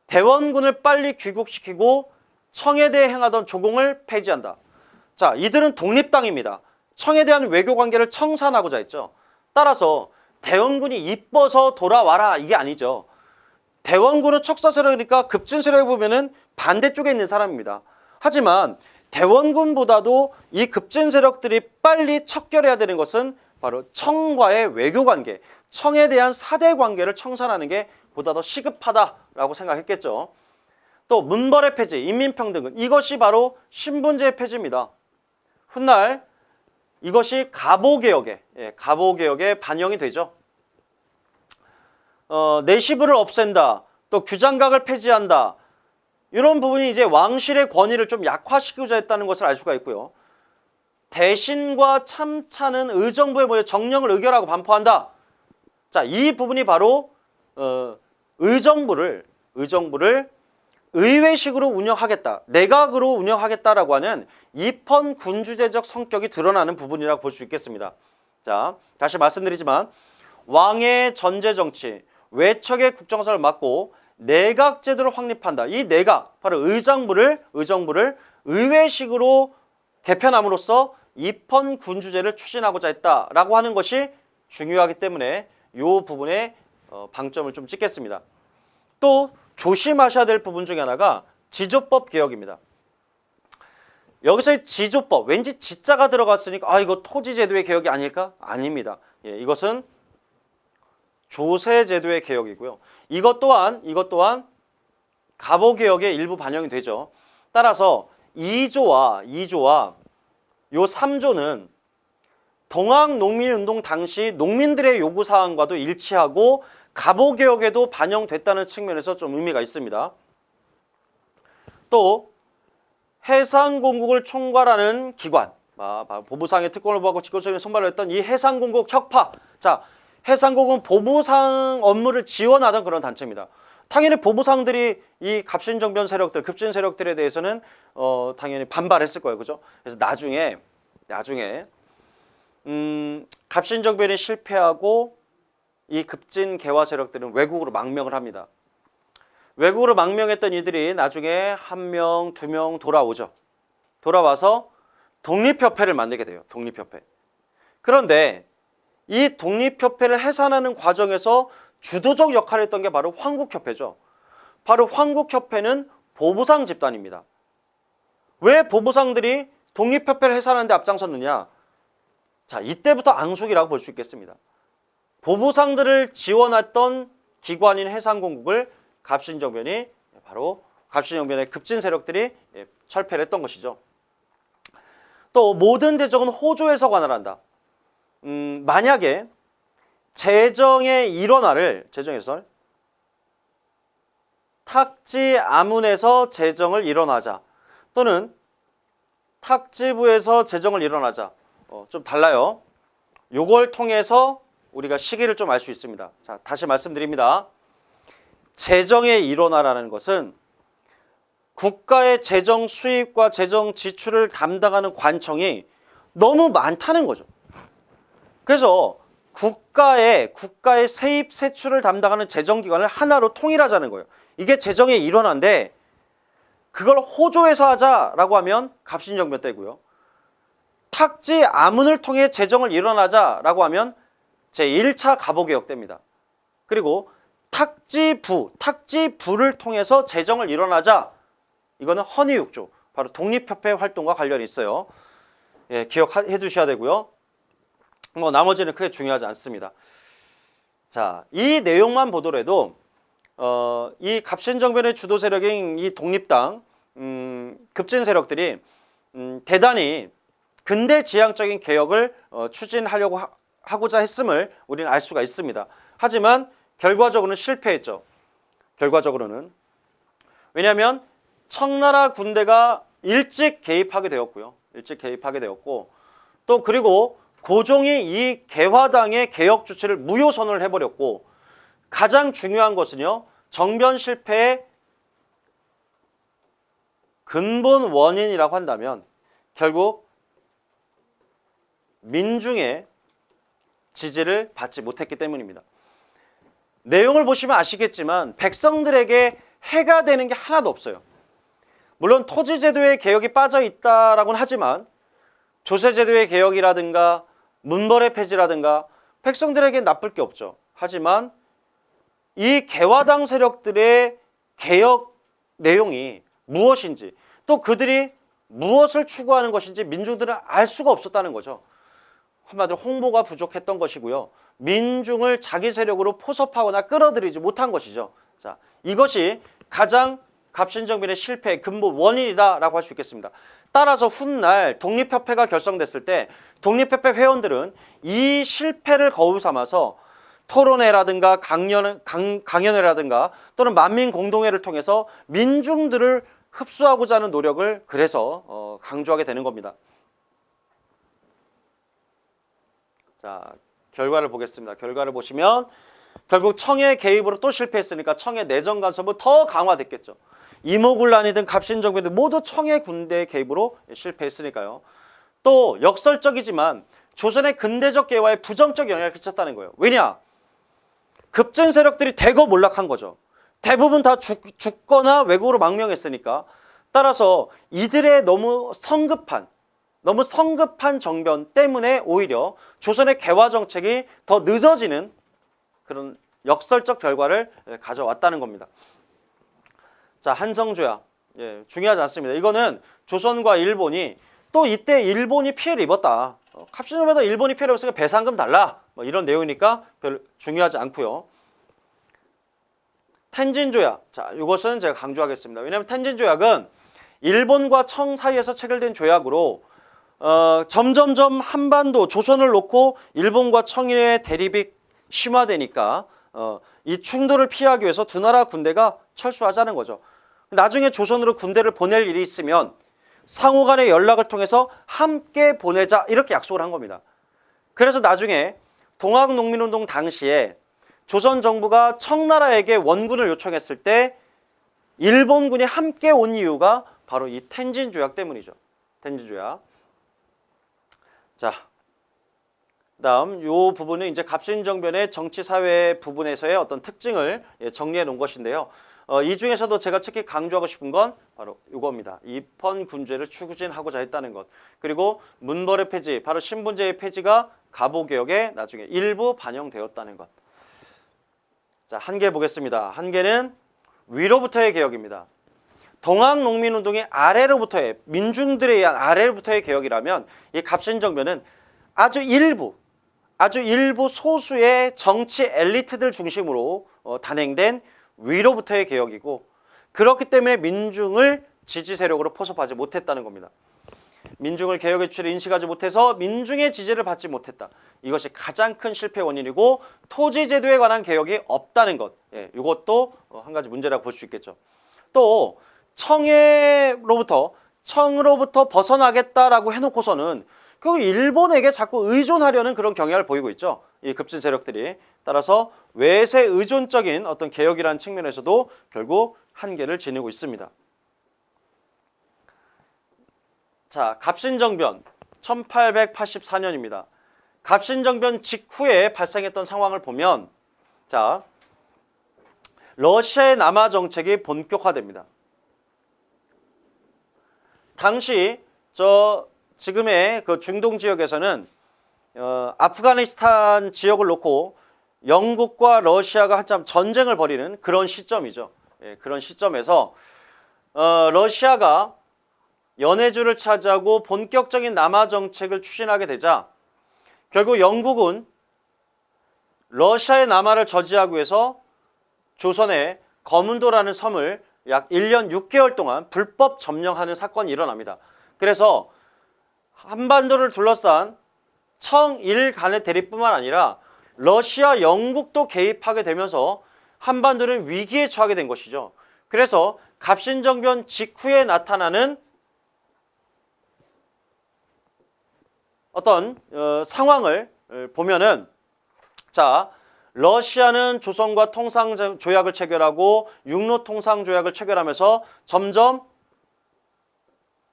대원군을 빨리 귀국시키고 청해대에 행하던 조공을 폐지한다. 자, 이들은 독립당입니다. 청에 대한 외교관계를 청산하고자 했죠. 따라서 대원군이 이뻐서 돌아와라 이게 아니죠. 대원군은 척사 세력이니까 급진 세력에 보면은 반대쪽에 있는 사람입니다. 하지만 대원군보다도 이 급진 세력들이 빨리 척결해야 되는 것은 바로 청과의 외교관계, 청에 대한 사대관계를 청산하는 게 보다 더 시급하다라고 생각했겠죠. 또 문벌의 폐지, 인민평등은 이것이 바로 신분제의 폐지입니다. 훗날 이것이 가보개혁에 반영이 되죠. 내시부를 없앤다, 또 규장각을 폐지한다, 이런 부분이 이제 왕실의 권위를 좀 약화시키고자 했다는 것을 알 수가 있고요. 대신과 참차는 의정부에 모여 정령을 의결하고 반포한다. 자, 이 부분이 바로 의정부를 의회식으로 운영하겠다, 내각으로 운영하겠다라고 하는 입헌군주제적 성격이 드러나는 부분이라고 볼 수 있겠습니다. 자, 다시 말씀드리지만 왕의 전제정치, 외척의 국정사를 맡고 내각제도를 확립한다. 이 내각, 바로 의정부를 의회식으로 개편함으로써 입헌군주제를 추진하고자 했다라고 하는 것이 중요하기 때문에 이 부분에 방점을 좀 찍겠습니다. 또 조심하셔야 될 부분 중에 하나가 지조법 개혁입니다. 여기서의 지조법, 왠지 지자가 들어갔으니까 이거 토지제도의 개혁이 아닐까? 아닙니다. 예, 이것은 조세제도의 개혁이고요. 이것 또한 가보개혁의 일부 반영이 되죠. 따라서 2조와 요 3조는 동학농민운동 당시 농민들의 요구사항과도 일치하고 가보개혁에도 반영됐다는 측면에서 좀 의미가 있습니다. 또 해상공국을 총괄하는 기관, 보부상의 특권을 보고 직권성에 선발을 했던 이 해상공국 혁파. 자, 해상공국은 보부상 업무를 지원하던 그런 단체입니다. 당연히 보부상들이 이 갑신정변 세력들, 급진 세력들에 대해서는 당연히 반발했을 거예요, 그죠? 그래서 나중에 갑신정변이 실패하고 이 급진 개화 세력들은 외국으로 망명을 합니다. 외국으로 망명했던 이들이 나중에 1명, 2명 돌아오죠. 돌아와서 독립협회를 만들게 돼요. 독립협회. 그런데 이 독립협회를 해산하는 과정에서 주도적 역할을 했던 게 바로 황국협회죠. 바로 황국협회는 보부상 집단입니다. 왜 보부상들이 독립협회를 해산하는 데 앞장섰느냐? 자, 이때부터 앙숙이라고 볼 수 있겠습니다. 보부상들을 지원했던 기관인 해상공국을 갑신정변의 급진 세력들이 철폐를 했던 것이죠. 또 모든 대적은 호조에서 관할한다. 만약에 재정의 일원화를 탁지 아문에서 재정을 일원하자, 또는 탁지부에서 재정을 일원하자, 좀 달라요. 요걸 통해서 우리가 시기를 좀 알 수 있습니다. 자, 다시 말씀드립니다. 재정의 일원화라는 것은 국가의 재정 수입과 재정 지출을 담당하는 관청이 너무 많다는 거죠. 그래서 국가의 세입 세출을 담당하는 재정기관을 하나로 통일하자는 거예요. 이게 재정의 일원화인데 그걸 호조해서 하자라고 하면 갑신정변 때고요. 탁지 아문을 통해 재정을 일원하자라고 하면 제1차 가보개혁 때입니다. 그리고 탁지부를 통해서 재정을 일원하자, 이거는 헌의육조, 바로 독립협회 활동과 관련이 있어요. 예, 기억해 두셔야 되고요. 나머지는 크게 중요하지 않습니다. 자, 이 내용만 보더라도 이 갑신정변의 주도 세력인 이 독립당, 급진 세력들이 대단히 근대지향적인 개혁을 추진하려고 하고자 했음을 우리는 알 수가 있습니다. 하지만 결과적으로는 실패했죠. 결과적으로는. 왜냐하면 청나라 군대가 일찍 개입하게 되었고요. 일찍 개입하게 되었고 또 그리고 고종이 이 개화당의 개혁 조치를 무효 선언을 해버렸고 가장 중요한 것은요. 정변 실패의 근본 원인이라고 한다면 결국 민중의 지지를 받지 못했기 때문입니다. 내용을 보시면 아시겠지만 백성들에게 해가 되는 게 하나도 없어요. 물론 토지제도의 개혁이 빠져 있다라고는 하지만 조세제도의 개혁이라든가 문벌의 폐지라든가 백성들에게 나쁠 게 없죠. 하지만 이 개화당 세력들의 개혁 내용이 무엇인지 또 그들이 무엇을 추구하는 것인지 민중들은 알 수가 없었다는 거죠. 한마디로 홍보가 부족했던 것이고요. 민중을 자기 세력으로 포섭하거나 끌어들이지 못한 것이죠. 자, 이것이 가장 갑신정변의 실패의 근본 원인이다라고 할 수 있겠습니다. 따라서 훗날 독립협회가 결성됐을 때 독립협회 회원들은 이 실패를 거울 삼아서 토론회라든가 강연회라든가 또는 만민공동회를 통해서 민중들을 흡수하고자 하는 노력을 그래서 강조하게 되는 겁니다. 자, 결과를 보겠습니다. 결과를 보시면 결국 청의 개입으로 또 실패했으니까 청의 내정 간섭은 더 강화됐겠죠. 이모군란이든 갑신정변이든 모두 청의 군대 개입으로 실패했으니까요. 또 역설적이지만 조선의 근대적 개화에 부정적 영향을 끼쳤다는 거예요. 왜냐? 급진 세력들이 대거 몰락한 거죠. 대부분 다 죽거나 외국으로 망명했으니까. 따라서 이들의 너무 성급한 정변 때문에 오히려 조선의 개화 정책이 더 늦어지는 그런 역설적 결과를 가져왔다는 겁니다. 자, 한성조약. 예, 중요하지 않습니다. 이거는 조선과 일본이 또 이때 일본이 피해를 입었다. 갑신정변에다 일본이 피해를 입었으니까 배상금 달라. 뭐 이런 내용이니까 별로 중요하지 않고요. 텐진조약. 자, 이것은 제가 강조하겠습니다. 왜냐하면 텐진조약은 일본과 청 사이에서 체결된 조약으로 점점점 한반도 조선을 놓고 일본과 청의 대립이 심화되니까 이 충돌을 피하기 위해서 두 나라 군대가 철수하자는 거죠. 나중에 조선으로 군대를 보낼 일이 있으면 상호 간의 연락을 통해서 함께 보내자 이렇게 약속을 한 겁니다. 그래서 나중에 동학농민운동 당시에 조선 정부가 청나라에게 원군을 요청했을 때 일본군이 함께 온 이유가 바로 이 텐진조약 때문이죠. 텐진조약. 자, 다음 이 부분은 이제 갑신정변의 정치 사회 부분에서의 어떤 특징을 정리해 놓은 것인데요. 이 중에서도 제가 특히 강조하고 싶은 건 바로 이겁니다. 입헌군주제를 추진하고자 했다는 것. 그리고 문벌의 폐지, 바로 신분제의 폐지가 가보개혁에 나중에 일부 반영되었다는 것. 자, 한 개 보겠습니다. 한 개는 위로부터의 개혁입니다. 동학농민운동의 아래로부터의 민중들에 의한 아래로부터의 개혁이라면 이 갑신정변은 아주 일부 소수의 정치 엘리트들 중심으로 단행된 위로부터의 개혁이고 그렇기 때문에 민중을 지지 세력으로 포섭하지 못했다는 겁니다. 민중을 개혁의 추세를 인식하지 못해서 민중의 지지를 받지 못했다. 이것이 가장 큰 실패 원인이고 토지제도에 관한 개혁이 없다는 것. 예, 이것도 한 가지 문제라고 볼 수 있겠죠. 또 청으로부터 벗어나겠다라고 해놓고서는 그 일본에게 자꾸 의존하려는 그런 경향을 보이고 있죠. 이 급진 세력들이. 따라서 외세 의존적인 어떤 개혁이라는 측면에서도 결국 한계를 지니고 있습니다. 자, 갑신정변 1884년입니다. 갑신정변 직후에 발생했던 상황을 보면 자, 러시아의 남하 정책이 본격화됩니다. 당시 지금의 그 중동 지역에서는 아프가니스탄 지역을 놓고 영국과 러시아가 한참 전쟁을 벌이는 그런 시점이죠. 예, 그런 시점에서 러시아가 연해주를 차지하고 본격적인 남하 정책을 추진하게 되자 결국 영국은 러시아의 남하를 저지하기 위해서 조선의 거문도라는 섬을 약 1년 6개월 동안 불법 점령하는 사건이 일어납니다. 그래서 한반도를 둘러싼 청일 간의 대립뿐만 아니라 러시아, 영국도 개입하게 되면서 한반도는 위기에 처하게 된 것이죠. 그래서 갑신정변 직후에 나타나는 어떤 상황을 보면은 자, 러시아는 조선과 통상조약을 체결하고 육로통상조약을 체결하면서 점점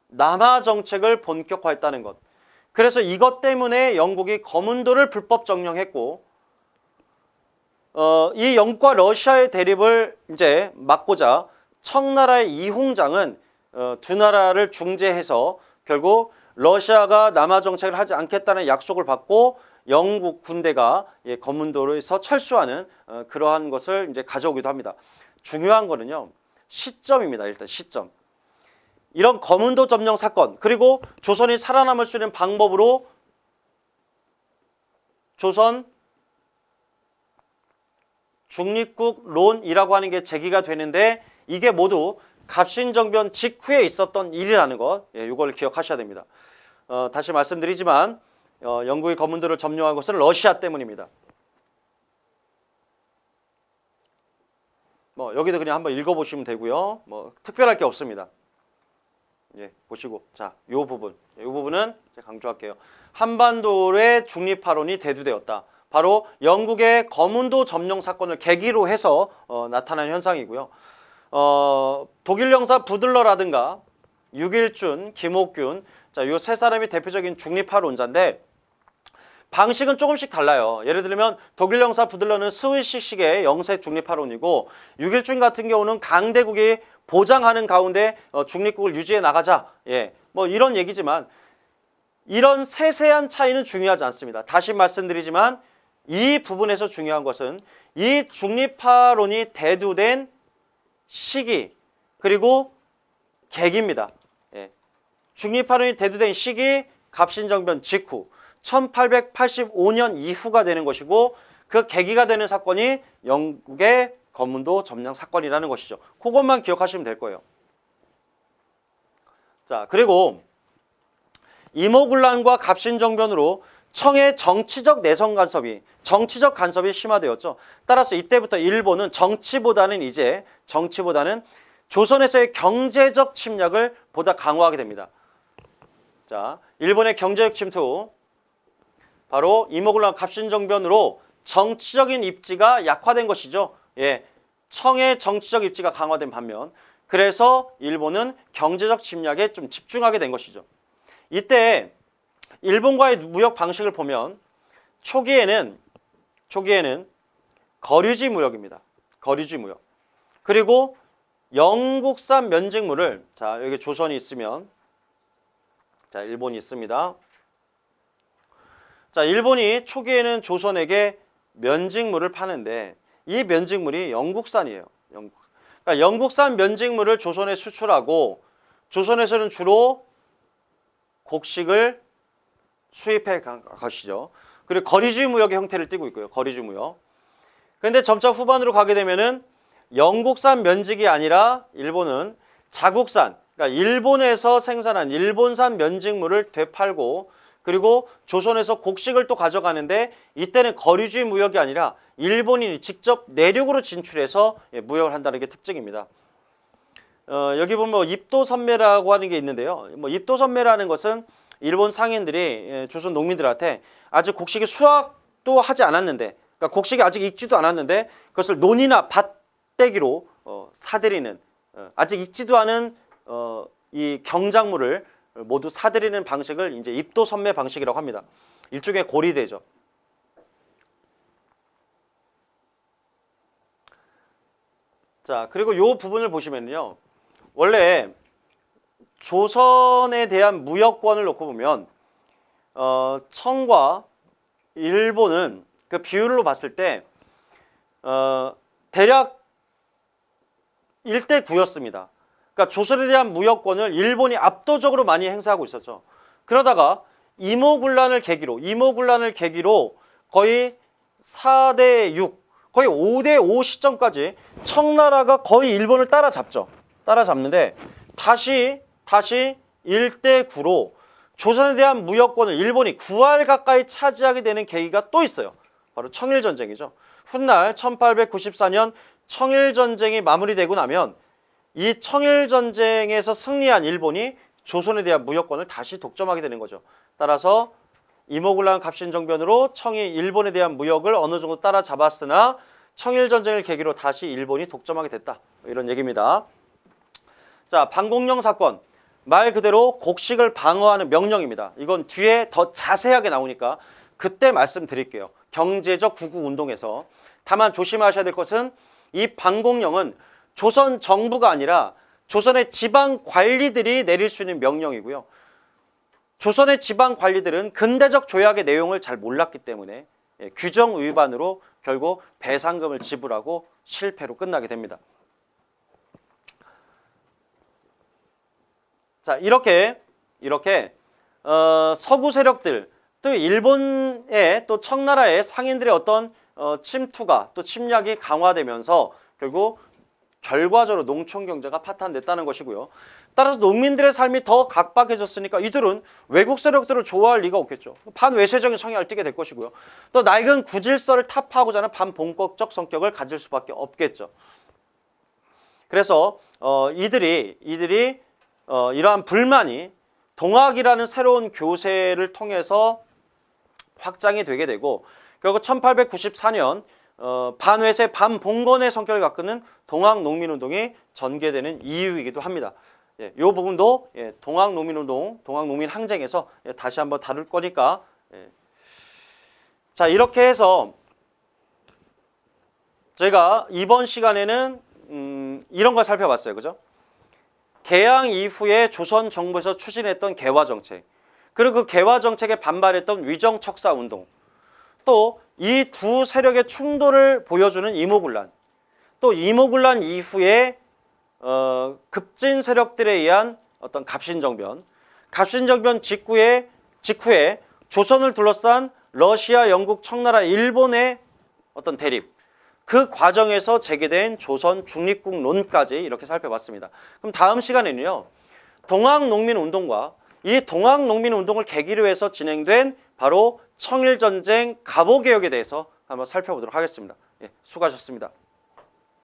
남하 정책을 본격화했다는 것. 그래서 이것 때문에 영국이 거문도를 불법 점령했고 이 영국과 러시아의 대립을 이제 막고자 청나라의 이홍장은 두 나라를 중재해서 결국 러시아가 남하 정책을 하지 않겠다는 약속을 받고 영국 군대가 거문도에서 철수하는 그러한 것을 이제 가져오기도 합니다. 중요한 거는요, 시점입니다. 일단 시점. 이런 거문도 점령 사건, 그리고 조선이 살아남을 수 있는 방법으로 조선 중립국론이라고 하는 게 제기가 되는데 이게 모두 갑신정변 직후에 있었던 일이라는 것, 이걸 기억하셔야 됩니다. 다시 말씀드리지만 영국이 거문도를 점령한 것은 러시아 때문입니다. 여기도 그냥 한번 읽어보시면 되고요. 특별할 게 없습니다. 보시고 자, 이 부분은 제가 강조할게요. 한반도의 중립화론이 대두되었다. 바로 영국의 거문도 점령 사건을 계기로 해서 나타난 현상이고요. 독일 영사 부들러라든가 유길준, 김옥균, 자, 이 세 사람이 대표적인 중립화론자인데 방식은 조금씩 달라요. 예를 들면 독일 영사 부들러는 스위스식의 영세 중립화론이고 유길준 같은 경우는 강대국이 보장하는 가운데 중립국을 유지해 나가자. 이런 얘기지만 이런 세세한 차이는 중요하지 않습니다. 다시 말씀드리지만 이 부분에서 중요한 것은 이 중립화론이 대두된 시기 그리고 계기입니다. 중립화론이 대두된 시기 갑신정변 직후 1885년 이후가 되는 것이고 그 계기가 되는 사건이 영국의 거문도 점령 사건이라는 것이죠. 그것만 기억하시면 될 거예요. 자, 그리고 이모군란과 갑신정변으로 청의 정치적 내성 간섭이 심화되었죠. 따라서 이때부터 일본은 정치보다는 조선에서의 경제적 침략을 보다 강화하게 됩니다. 자, 일본의 경제적 침투, 바로 이모군란 갑신정변으로 정치적인 입지가 약화된 것이죠. 청의 정치적 입지가 강화된 반면 그래서 일본은 경제적 침략에 좀 집중하게 된 것이죠. 이때 일본과의 무역 방식을 보면 초기에는 거류지 무역입니다. 거류지 무역. 그리고 영국산 면직물을, 자, 여기 조선이 있으면, 자, 일본이 있습니다. 자, 일본이 초기에는 조선에게 면직물을 파는데 이 면직물이 영국산이에요. 그러니까 영국산 면직물을 조선에 수출하고 조선에서는 주로 곡식을 수입해 간 것이죠. 그리고 거리주의 무역의 형태를 띠고 있고요. 거리주의 무역. 그런데 점차 후반으로 가게 되면은 영국산 면직이 아니라 일본은 자국산, 그러니까 일본에서 생산한 일본산 면직물을 되팔고 그리고 조선에서 곡식을 또 가져가는데 이때는 거리주의 무역이 아니라 일본인이 직접 내륙으로 진출해서 무역을 한다는 게 특징입니다. 여기 보면 입도선매라고 하는 게 있는데요. 입도선매라는 것은 일본 상인들이 조선 농민들한테 아직 곡식이 수확도 하지 않았는데, 그러니까 곡식이 아직 익지도 않았는데 그것을 논이나 밭대기로 사들이는, 아직 익지도 않은 이 경작물을 모두 사들이는 방식을 이제 입도선매 방식이라고 합니다. 일종의 고리대죠. 자, 그리고 이 부분을 보시면요, 원래 조선에 대한 무역권을 놓고 보면 청과 일본은 그 비율로 봤을 때 대략 1대9였습니다. 그러니까 조선에 대한 무역권을 일본이 압도적으로 많이 행사하고 있었죠. 그러다가 이모군란을 계기로 거의 4대6, 거의 5대5 시점까지 청나라가 거의 일본을 따라잡는데 다시 1대9로 조선에 대한 무역권을 일본이 9할 가까이 차지하게 되는 계기가 또 있어요. 바로 청일전쟁이죠. 훗날 1894년 청일전쟁이 마무리되고 나면 이 청일전쟁에서 승리한 일본이 조선에 대한 무역권을 다시 독점하게 되는 거죠. 따라서 이모군란 갑신정변으로 청이 일본에 대한 무역을 어느 정도 따라잡았으나 청일전쟁을 계기로 다시 일본이 독점하게 됐다. 이런 얘기입니다. 자, 반공령 사건. 말 그대로 곡식을 방어하는 명령입니다. 이건 뒤에 더 자세하게 나오니까 그때 말씀드릴게요. 경제적 구국운동에서. 다만 조심하셔야 될 것은 이 반공령은 조선 정부가 아니라 조선의 지방 관리들이 내릴 수 있는 명령이고요. 조선의 지방 관리들은 근대적 조약의 내용을 잘 몰랐기 때문에 규정 위반으로 결국 배상금을 지불하고 실패로 끝나게 됩니다. 자, 이렇게 서구 세력들 또 일본의 또 청나라의 상인들의 어떤 침투가 또 침략이 강화되면서 결국 결과적으로 농촌 경제가 파탄됐다는 것이고요. 따라서 농민들의 삶이 더 각박해졌으니까 이들은 외국 세력들을 좋아할 리가 없겠죠. 반외세적인 성향을 띠게 될 것이고요. 또 낡은 구질서를 타파하고자 하는 반본격적 성격을 가질 수밖에 없겠죠. 그래서 이들이 이러한 불만이 동학이라는 새로운 교세를 통해서 확장이 되게 되고 결국 1894년 반외세 반봉건의 성격을 갖는 동학농민운동이 전개되는 이유이기도 합니다. 이 부분도 동학농민운동, 동학농민항쟁에서 다시 한번 다룰 거니까. 자, 이렇게 해서 저희가 이번 시간에는 이런 걸 살펴봤어요. 그죠? 개항 이후에 조선 정부에서 추진했던 개화정책, 그리고 그 개화정책에 반발했던 위정척사운동, 또 이 두 세력의 충돌을 보여주는 이모군란, 또 이모군란 이후에 급진 세력들에 의한 어떤 갑신정변, 갑신정변 직후에 조선을 둘러싼 러시아, 영국, 청나라, 일본의 어떤 대립, 그 과정에서 제기된 조선 중립국론까지 이렇게 살펴봤습니다. 그럼 다음 시간에는요, 동학농민운동과 이 동학농민운동을 계기로 해서 진행된 바로 청일전쟁 갑오개혁에 대해서 한번 살펴보도록 하겠습니다. 수고하셨습니다.